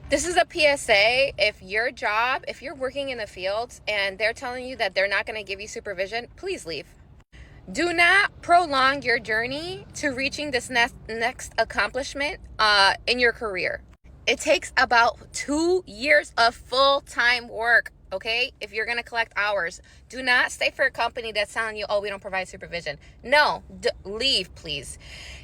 This is a PSA. If you're working in the field and they're telling you that they're not going to give you supervision, please leave. Do not prolong your journey to reaching this next accomplishment in your career. It takes about 2 years of full-time work, okay? If you're going to collect hours, do not stay for a company that's telling you, oh, we don't provide supervision. No, leave, please.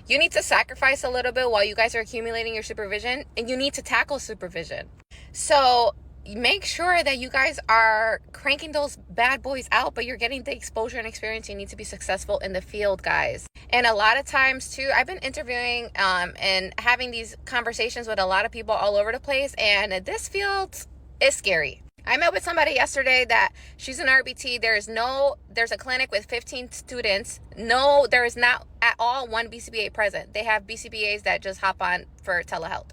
You need to sacrifice a little bit while you guys are accumulating your supervision, and you need to tackle supervision. So make sure that you guys are cranking those bad boys out, but you're getting the exposure and experience you need to be successful in the field, guys. And a lot of times too, I've been interviewing and having these conversations with a lot of people all over the place, and this field is scary. I met with somebody yesterday that she's an RBT. There's a clinic with 15 students. No, there is not at all one BCBA present. They have BCBAs that just hop on for telehealth.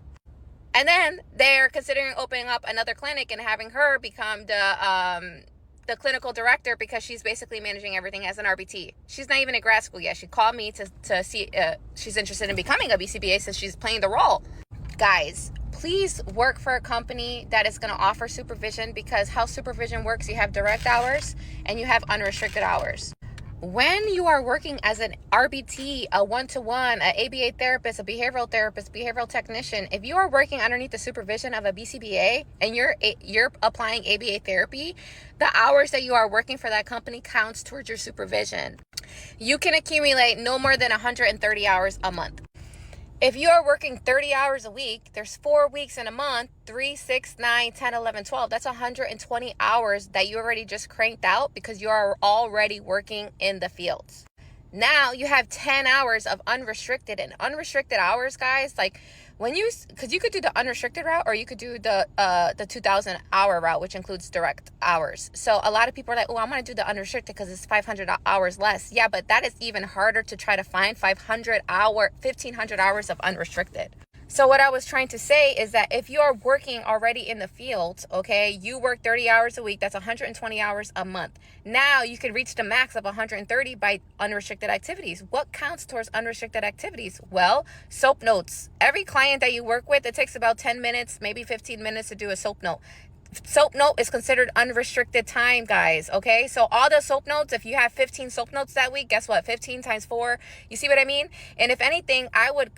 And then they're considering opening up another clinic and having her become the clinical director, because she's basically managing everything as an RBT. She's not even in grad school yet. She called me to see she's interested in becoming a BCBA since she's playing the role. Guys, please work for a company that is going to offer supervision, because how supervision works, you have direct hours and you have unrestricted hours. When you are working as an RBT, a one-to-one, an ABA therapist, a behavioral therapist, behavioral technician, if you are working underneath the supervision of a BCBA and you're applying ABA therapy, the hours that you are working for that company counts towards your supervision. You can accumulate no more than 130 hours a month. If you are working 30 hours a week, there's 4 weeks in a month, 3, 6, 9, 10, 11, 12. That's 120 hours that you already just cranked out because you are already working in the fields. Now you have 10 hours of unrestricted, and unrestricted hours, guys, like because you could do the unrestricted route, or you could do the 2,000 hour route, which includes direct hours. So a lot of people are like, oh, I'm going to do the unrestricted because it's 500 hours less. Yeah, but that is even harder to try to find 1,500 hours of unrestricted. So what I was trying to say is that if you are working already in the field, okay, you work 30 hours a week, that's 120 hours a month. Now you can reach the max of 130 by unrestricted activities. What counts towards unrestricted activities? Well, soap notes. Every client that you work with, it takes about 10 minutes, maybe 15 minutes to do a soap note. Soap note is considered unrestricted time, guys, okay? So all the soap notes, if you have 15 soap notes that week, guess what? 15 times 4, you see what I mean? And if anything, I would,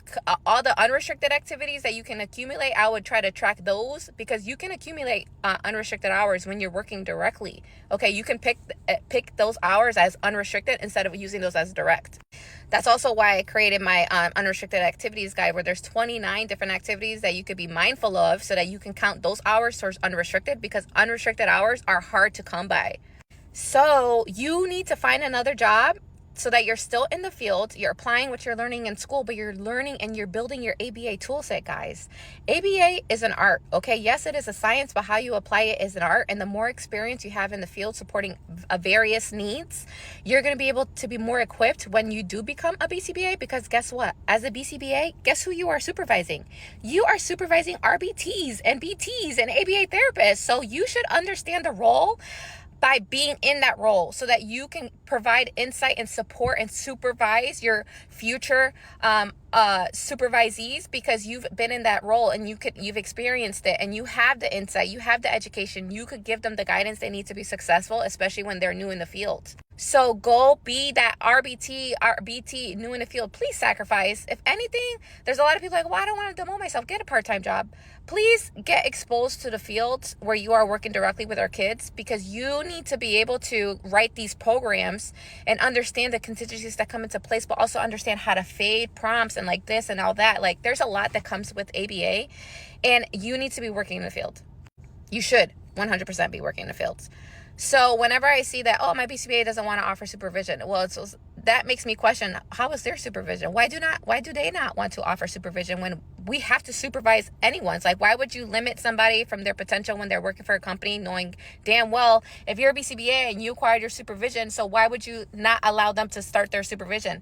all the unrestricted activities that you can accumulate, I would try to track those, because you can accumulate unrestricted hours when you're working directly, okay? You can pick those hours as unrestricted instead of using those as direct. That's also why I created my unrestricted activities guide, where there's 29 different activities that you could be mindful of so that you can count those hours towards unrestricted, because unrestricted hours are hard to come by. So you need to find another job so that you're still in the field, you're applying what you're learning in school, but you're learning and you're building your ABA tool set, guys. ABA is an art, okay? Yes, it is a science, but how you apply it is an art. And the more experience you have in the field supporting various needs, you're going to be able to be more equipped when you do become a BCBA, because guess what? As a BCBA, guess who you are supervising? You are supervising RBTs and BTs and ABA therapists. So you should understand the role by being in that role, so that you can provide insight and support and supervise your future supervisees, because you've been in that role and you've experienced it, and you have the insight, you have the education, you could give them the guidance they need to be successful, especially when they're new in the field. So go be that RBT, new in the field. Please sacrifice. If anything, there's a lot of people like, well, I don't want to demote myself. Get a part-time job. Please get exposed to the fields where you are working directly with our kids, because you need to be able to write these programs and understand the contingencies that come into place, but also understand how to fade prompts and like this and all that. Like, there's a lot that comes with ABA, and you need to be working in the field. You should 100% be working in the fields. So whenever I see that, oh, my BCBA doesn't want to offer supervision, well, that makes me question, how is their supervision? Why do they not want to offer supervision when we have to supervise anyone? It's like, why would you limit somebody from their potential when they're working for a company, knowing damn well if you're a BCBA and you acquired your supervision, so why would you not allow them to start their supervision?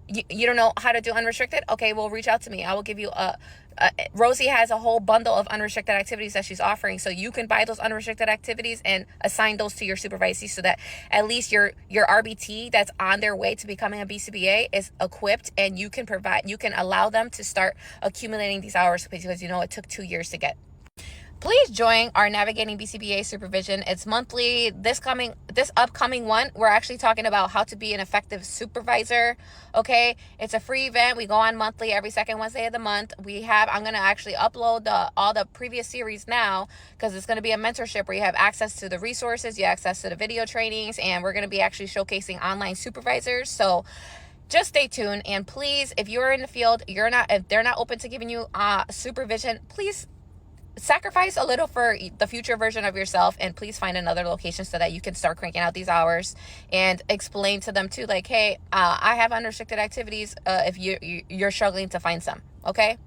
You don't know how to do unrestricted? Okay, well, reach out to me. I will give you Rosie has a whole bundle of unrestricted activities that she's offering. So you can buy those unrestricted activities and assign those to your supervisee, so that at least your RBT that's on their way to becoming a BCBA is equipped, and you can allow them to start accumulating these hours, because you know it took 2 years to get. please join our Navigating BCBA Supervision. It's monthly. This upcoming one, we're actually talking about how to be an effective supervisor. Okay, it's a free event. We go on monthly, every second Wednesday of the month. I'm gonna actually upload all the previous series now, because it's gonna be a mentorship where you have access to the resources, you have access to the video trainings, and we're gonna be actually showcasing online supervisors. So just stay tuned, and please, if you're in the field, if they're not open to giving you supervision, please sacrifice a little for the future version of yourself, and please find another location so that you can start cranking out these hours, and explain to them too, like, hey, I have unrestricted activities if you're struggling to find some. Okay.